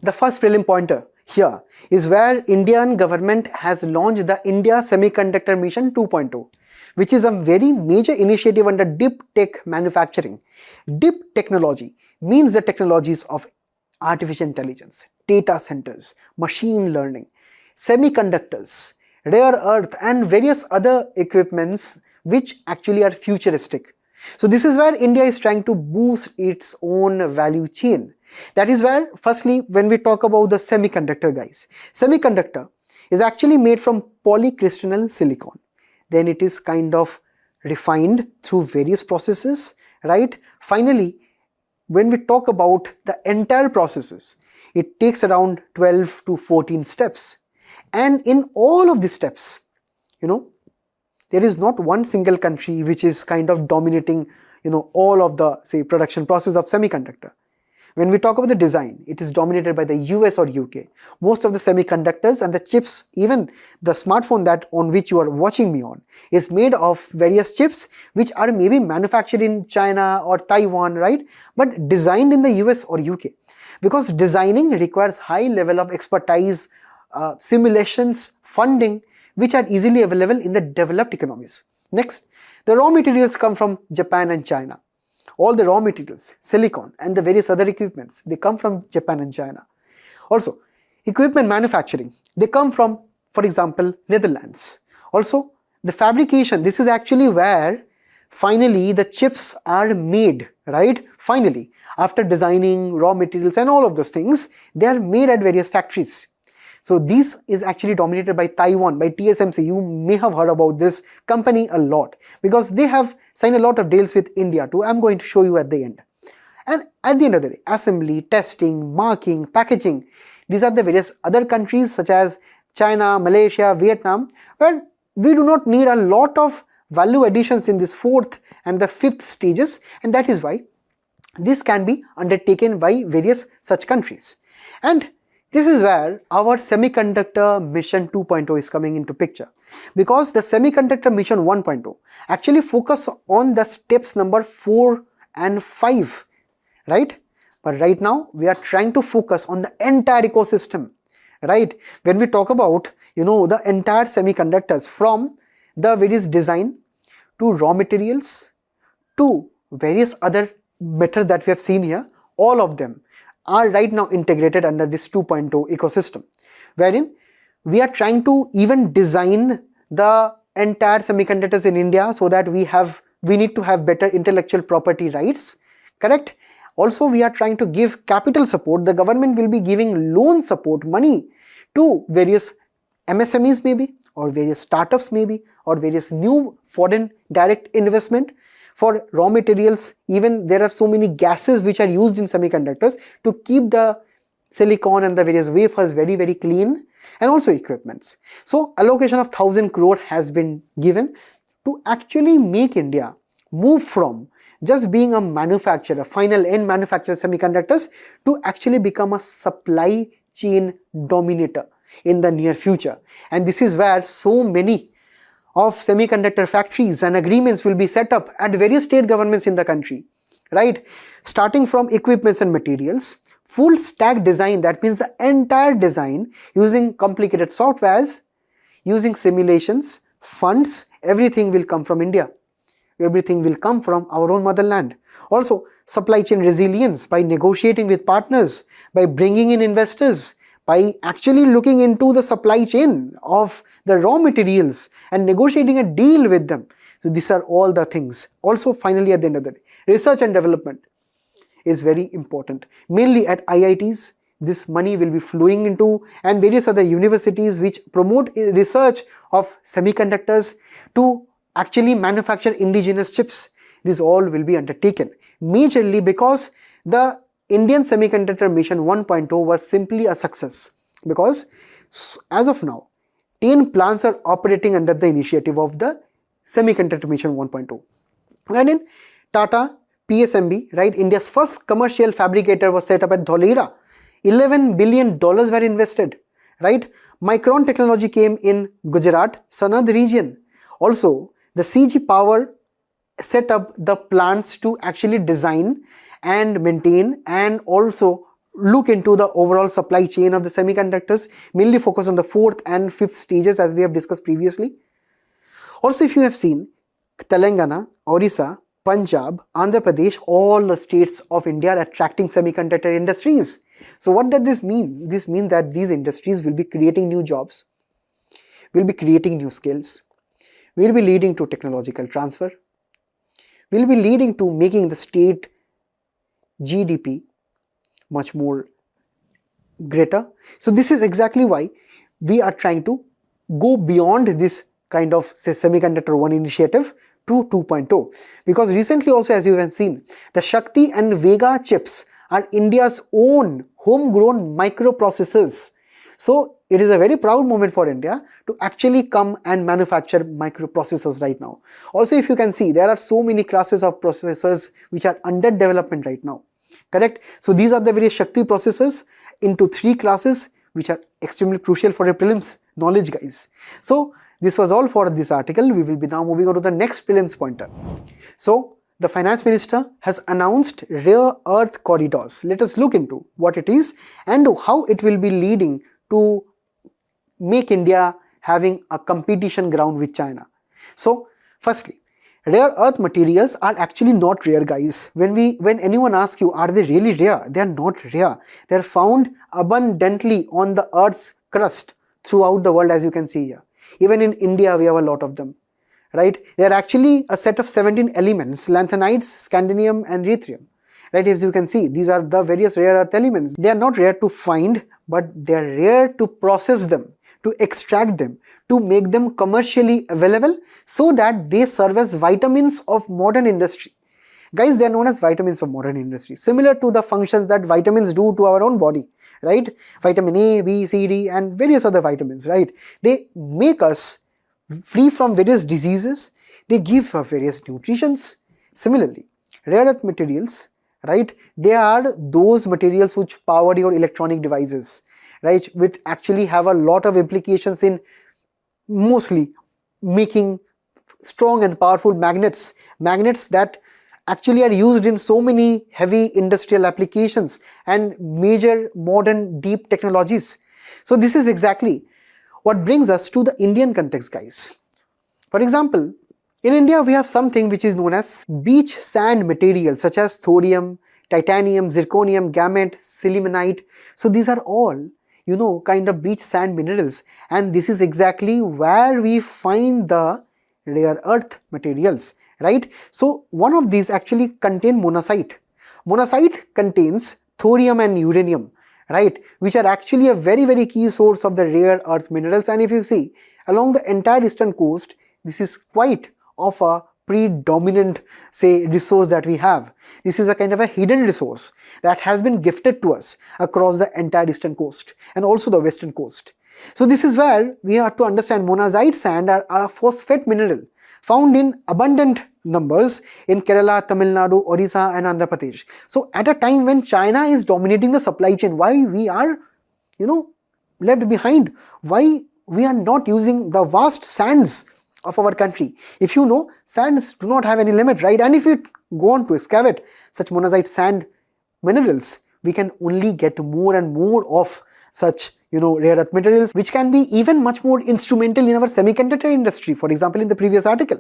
the first prelim pointer here is where Indian government has launched the India Semiconductor Mission 2.0, which is a very major initiative under deep tech manufacturing. Deep technology means the technologies of artificial intelligence, data centers, machine learning, semiconductors, rare earth and various other equipments which actually are futuristic. So this is where India is trying to boost its own value chain. That is where, firstly, when we talk about the semiconductor guys, semiconductor is actually made from polycrystalline silicon. Then it is kind of refined through various processes, right? Finally, when we talk about the entire processes, it takes around 12 to 14 steps. And in all of these steps, there is not one single country which is kind of dominating, all of the, say, production process of semiconductor. When we talk about the design, it is dominated by the US or UK. Most of the semiconductors and the chips, even the smartphone that on which you are watching me on, is made of various chips which are maybe manufactured in China or Taiwan, right? But designed in the US or UK. Because designing requires high level of expertise, simulations, funding, which are easily available in the developed economies. Next, the raw materials come from Japan and China. All the raw materials, silicon and the various other equipments, they come from Japan and China. Also, equipment manufacturing, they come from, for example, Netherlands. Also, the fabrication, this is actually where finally the chips are made, right? Finally, after designing raw materials and all of those things, they are made at various factories. So this is actually dominated by Taiwan, by TSMC. You may have heard about this company a lot because they have signed a lot of deals with India too. I'm going to show you at the end. And at the end of the day, assembly, testing, marking, packaging, these are the various other countries such as China, Malaysia, Vietnam, where we do not need a lot of value additions in this fourth and the fifth stages, and that is why this can be undertaken by various such countries. And this is where our Semiconductor Mission 2.0 is coming into picture, because the Semiconductor Mission 1.0 actually focus on the steps number 4 and 5, right? But right now we are trying to focus on the entire ecosystem, right? When we talk about, the entire semiconductors, from the various design to raw materials to various other methods that we have seen here, all of them are right now integrated under this 2.0 ecosystem, wherein we are trying to even design the entire semiconductors in India so that we need to have better intellectual property rights, correct? Also, we are trying to give capital support. The government will be giving loan support, money to various MSMEs maybe, or various startups maybe, or various new foreign direct investment. For raw materials, even there are so many gases which are used in semiconductors to keep the silicon and the various wafers very, very clean, and also equipments. So allocation of 1,000 crore has been given to actually make India move from just being a manufacturer, final end manufacturer semiconductors, to actually become a supply chain dominator in the near future. And this is where so many of semiconductor factories and agreements will be set up at various state governments in the country, right? Starting from equipments and materials, full stack design, that means the entire design using complicated softwares, using simulations, funds, everything will come from India. Everything will come from our own motherland. Also, supply chain resilience by negotiating with partners, by bringing in investors, by actually looking into the supply chain of the raw materials and negotiating a deal with them. So these are all the things. Also, finally, at the end of the day, research and development is very important. Mainly at IITs, this money will be flowing into, and various other universities which promote research of semiconductors to actually manufacture indigenous chips. This all will be undertaken majorly because the Indian Semiconductor Mission 1.0 was simply a success, because as of now 10 plants are operating under the initiative of the Semiconductor Mission 1.0. And in Tata PSMB, right, India's first commercial fabricator was set up at Dholera. $11 billion were invested, right? Micron technology came in Gujarat, Sanad region. Also, the CG Power set up the plants to actually design and maintain and also look into the overall supply chain of the semiconductors, mainly focus on the 4th and 5th stages as we have discussed previously. Also, if you have seen, Telangana, Orissa, Punjab, Andhra Pradesh, all the states of India are attracting semiconductor industries. So what does this mean? This means that these industries will be creating new jobs, will be creating new skills, will be leading to technological transfer, will be leading to making the state GDP much more greater. So this is exactly why we are trying to go beyond this kind of, say, Semiconductor 1 initiative to 2.0, because recently also, as you have seen, the Shakti and Vega chips are India's own homegrown microprocessors. So it is a very proud moment for India to actually come and manufacture microprocessors right now. Also, if you can see, there are so many classes of processors which are under development right now. Correct? So these are the various Shakti processors into 3 classes which are extremely crucial for your prelims knowledge, guys. So this was all for this article. We will be now moving on to the next prelims pointer. So the finance minister has announced rare earth corridors. Let us look into what it is and how it will be leading to make India having a competition ground with China. So firstly, rare earth materials are actually not rare, guys. When anyone asks you, are they really rare? They are not rare. They are found abundantly on the earth's crust throughout the world, as you can see here. Even in India, we have a lot of them, right? They are actually a set of 17 elements: lanthanides, scandium and yttrium. Right, as you can see, these are the various rare earth elements. They are not rare to find, but they are rare to process them, to extract them, to make them commercially available so that they serve as vitamins of modern industry. Guys, they are known as vitamins of modern industry, similar to the functions that vitamins do to our own body, right? Vitamin A, B, C, D and various other vitamins, right? They make us free from various diseases. They give various nutritions. Similarly, rare earth materials, right? They are those materials which power your electronic devices, right? Which actually have a lot of implications in mostly making strong and powerful magnets that actually are used in so many heavy industrial applications and major modern deep technologies. So this is exactly what brings us to the Indian context, guys. For example, in India, we have something which is known as beach sand materials such as thorium, titanium, zirconium, gamete, sillimanite. So these are all, kind of beach sand minerals, and this is exactly where we find the rare earth materials, right? So one of these actually contain monazite. Monazite contains thorium and uranium, right, which are actually a very, very key source of the rare earth minerals. And if you see, along the entire eastern coast, this is quite of a predominant, say, resource that we have. This is a kind of a hidden resource that has been gifted to us across the entire eastern coast and also the western coast. So this is where we have to understand monazite sand are a phosphate mineral found in abundant numbers in Kerala, Tamil Nadu, Orissa and Andhra Pradesh. So at a time when China is dominating the supply chain, why we are, left behind? Why we are not using the vast sands of our country? If you know, sands do not have any limit, right? And if you go on to excavate such monazite sand minerals, we can only get more and more of such, rare earth materials, which can be even much more instrumental in our semiconductor industry, for example, in the previous article.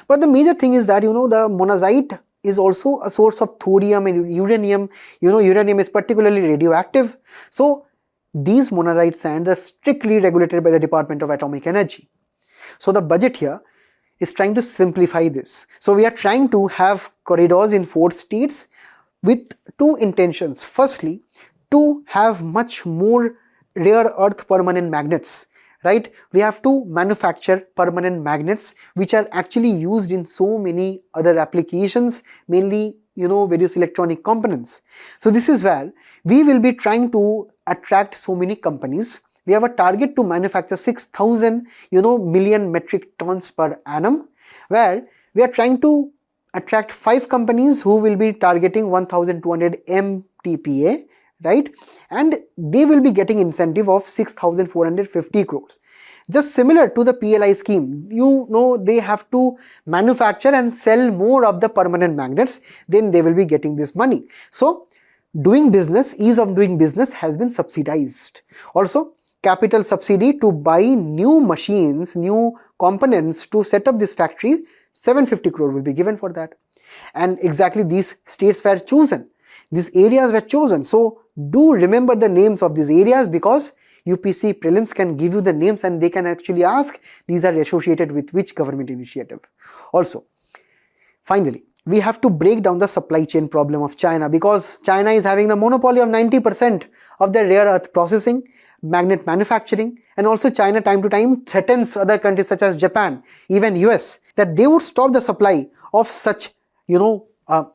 But the major thing is that, the monazite is also a source of thorium and uranium. Uranium is particularly radioactive. So these monazite sands are strictly regulated by the Department of Atomic Energy. So the budget here is trying to simplify this. So we are trying to have corridors in 4 states with 2 intentions. Firstly, to have much more rare earth permanent magnets, right? We have to manufacture permanent magnets which are actually used in so many other applications, mainly, various electronic components. So this is where we will be trying to attract so many companies. We have a target to manufacture 6,000, million metric tons per annum, where we are trying to attract 5 companies who will be targeting 1,200 MTPA, right? And they will be getting incentive of 6,450 crores. Just similar to the PLI scheme, they have to manufacture and sell more of the permanent magnets, then they will be getting this money. So doing business, ease of doing business has been subsidized. Also, capital subsidy to buy new machines, new components to set up this factory, 750 crore will be given for that. And exactly these states were chosen. These areas were chosen. So do remember the names of these areas, because UPSC prelims can give you the names and they can actually ask these are associated with which government initiative. Also, finally, we have to break down the supply chain problem of China, because China is having the monopoly of 90% of the rare earth processing, magnet manufacturing, and also China time to time threatens other countries such as Japan, even US, that they would stop the supply of such,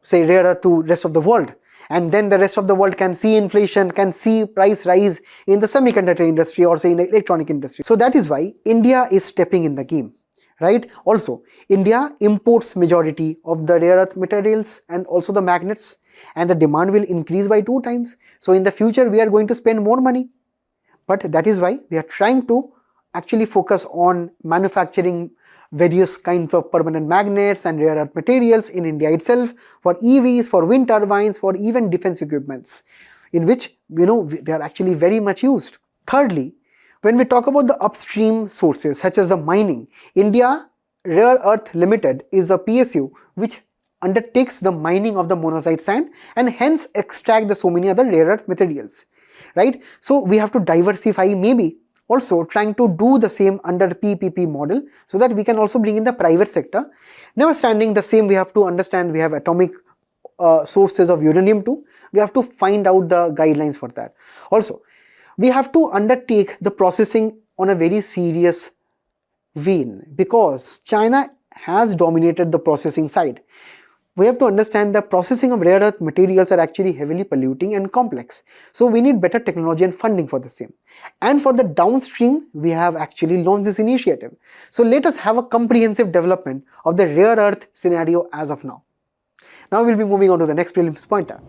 say rare earth to rest of the world. And then the rest of the world can see inflation, can see price rise in the semiconductor industry or say in the electronic industry. So that is why India is stepping in the game, right? Also, India imports majority of the rare earth materials and also the magnets, and the demand will increase by 2 times. So in the future, we are going to spend more money. But that is why we are trying to actually focus on manufacturing various kinds of permanent magnets and rare earth materials in India itself, for EVs, for wind turbines, for even defense equipments, in which they are actually very much used. Thirdly, when we talk about the upstream sources such as the mining, India Rare Earth Limited is a PSU which undertakes the mining of the monazite sand and hence extract the so many other rare earth materials, right? So we have to diversify, maybe also trying to do the same under PPP model, so that we can also bring in the private sector. Never standing the same, we have to understand we have atomic sources of uranium too. We have to find out the guidelines for that. Also, we have to undertake the processing on a very serious vein, because China has dominated the processing side. We have to understand the processing of rare earth materials are actually heavily polluting and complex. So we need better technology and funding for the same. And for the downstream, we have actually launched this initiative. So let us have a comprehensive development of the rare earth scenario as of now. Now we'll be moving on to the next prelims pointer.